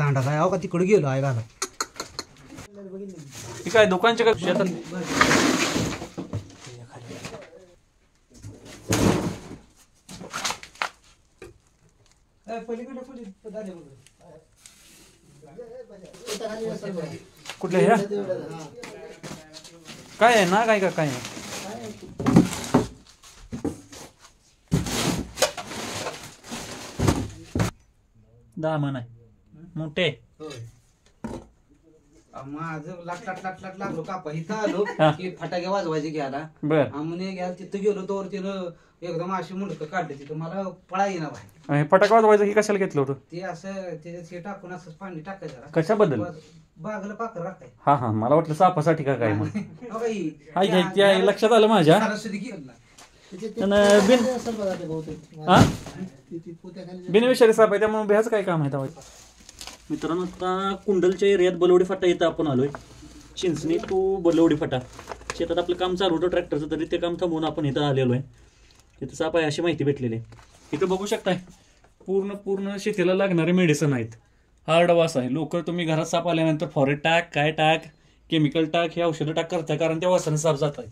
दांडा काय का तिकडे गेलो आहे घाला काय दुकानचे का शेतात कुठले ह्या काय आहे ना काय का काय दामन आहे मोठे माझं लाट लागलो कापा इथं आलो की फटाके वाजवायचे घ्यायला बर आम्ही घ्यायला तिथं गेलो तर तिनं एकदम अशी मुंडकं काढली तिथं मला पळा येईना बाहेर. फटाका वाजवायचं हे कशाला घेतलं होतं ते असं त्याच्यात हे टाकून असं पाणी टाकायचं कशाबद्दल बागला पाकर राखाय हा हा मला वाटलं सापासाठी का काय मग बाई लक्षात आलं माझ्या बिनविषारी साप आहे त्यामुळे भ्याच काय काम आहे मित्रांनो. आता कुंडलच्या एरियात बलवडी फाटा इथं आपण आलोय. चिंचणी टू बलवडी फाटा शेतात आपलं काम चालू होतं ट्रॅक्टरचं तरी ते काम थांबवून आपण इथं आलेलो आहे. इथं साप आहे अशी माहिती भेटलेली आहे. इथं बघू शकताय पूर्ण शेतीला लागणारे मेडिसिन आहेत. हार्ड वास आहे. लोक तुम्ही घरात साप आल्यानंतर फॉरेट टाक काय टाक केमिकल टाक हे औषधं टाक करताय कारण त्या वासाने साप जात आहेत.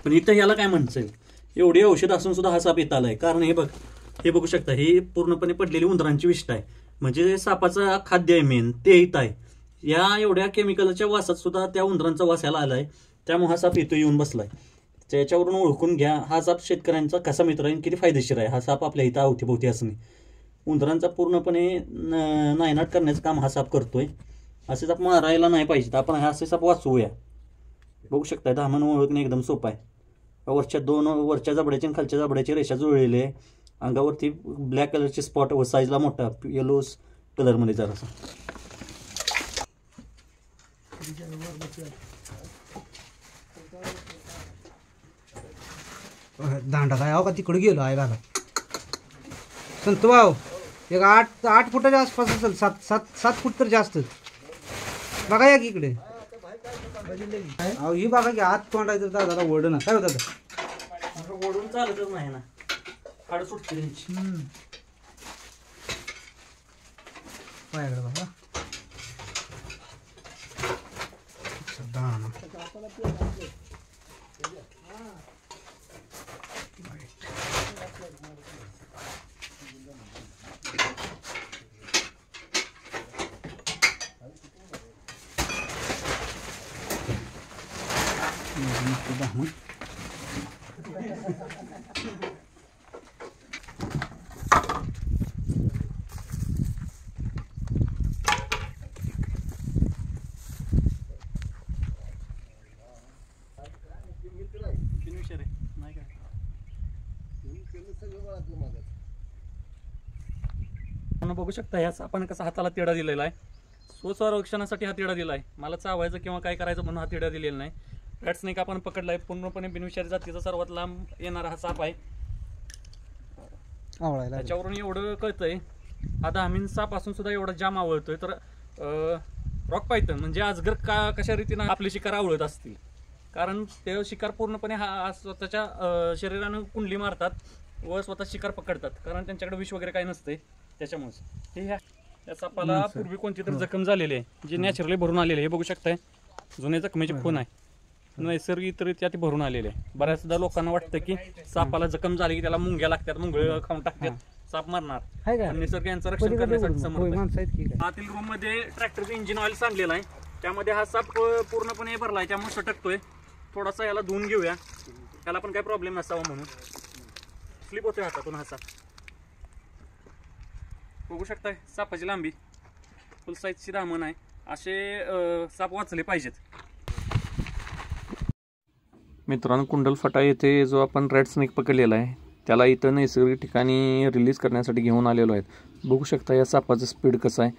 पण इथं ह्याला काय म्हणता येईल एवढी औषध असून सुद्धा हा साप येत आलाय. कारण हे बघू शकता हे पूर्णपणे पडलेली उंदरांची विष्ठा आहे. म्हणजे सापाचं खाद्य आहे मेन ते इथं आहे. या एवढ्या केमिकलच्या वासात सुद्धा त्या उंदरांचा वास याला आलाय. त्यामुळे हा साप इथं येऊन बसलाय. त्याच्यावरून ओळखून घ्या हा साप शेतकऱ्यांचा कसा मित्र आहे किती फायदेशीर आहे. हा साप आपल्या इथं अवतीभोवती असणे उंदरांचा पूर्णपणे नायनाट करण्याचं काम हा साप करतोय. असे साप मारायला नाही पाहिजे. आपण असे साप वाचवूया. बघू शकता धामण ओळखणे एकदम सोपं आहे. वरच्या जबड्याची आणि खालच्या जबड्याची रेषा जुळलेली आहे. अंगावरती ब्लॅक कलरचे स्पॉट व साईजला मोठा येलो कलरमध्ये जरासा दांडा काय का तिकडे गेलो आहे घाला संत भाऊ एक 8 फुटाच्या आसपास असेल 7 फूट तर जास्त बघा या की इकडे ही बघा की आत तोंडायचं दादा ओढ ना काय दादा ओढून चालतच नाही ना हाड सुटते पायाकडे बघा दाणा बघू शकता ह्या आपण कसा हाताला तिडा दिलेला आहे. स्वसंरक्षणासाठी हा तिडा दिला आहे. मला चावायचं किंवा काय करायचं म्हणून हा तिडा दिलेला नाही. रॅट स्नेक आपण पकडलाय. पूर्णपणे बिनविषारी जातीचा सर्वात लांब येणारा हा साप आहे. त्याच्यावरून एवढं कळतंय हा दामिन साप असून सुद्धा एवढा जाम आवळतोय. तर रॉक पायथन म्हणजे अजगर कशा रीतीनं आपले शिकार आवळत असतील कारण ते शिकार पूर्णपणे हा स्वतःच्या शरीरानं कुंडली मारतात व स्वतः शिकार पकडतात कारण त्यांच्याकडे विष वगैरे काय नसते. त्याच्यामुळेच हे या सापाला पूर्वी कोणती तरी जखम झालेली आहे जी नॅचरली भरून आलेली आहे. हे बघू शकताय जुने जखमेचे खून आहे. नैसर्गिकरित्या ती भरून आलेली आहे. बऱ्याचदा लोकांना वाटतं की सापाला जखम झाली की त्याला मुंग्या लागतात मुंगळ खाऊन टाकतात साप मारणार. निसर्ग यांचं रक्षण करण्यासाठी समर्थ. आतील रूम मध्ये ट्रॅक्टरचं इंजिन ऑइल सांडलेलं आहे. त्यामध्ये हा साप पूर्णपणे भरलाय त्यामुळे सटकतोय. थोडासा याला धुवून घेऊया. त्याला पण काही प्रॉब्लेम नसावा म्हणून. स्लिप होतोय हातातून हा साप. बघू शकताय सापाची लांबी फुल साईजची दामण आहे. असे साप वाचले पाहिजेत. मित्रांनो कुंडल फाटा येथे जो आपण रेड स्नेक पकडलेला आहे त्याला इथं नैसर्गिक ठिकाणी रिलीज करण्यासाठी घेऊन आलेलो आहे. बघू शकता या सापाचं स्पीड कसं आहे.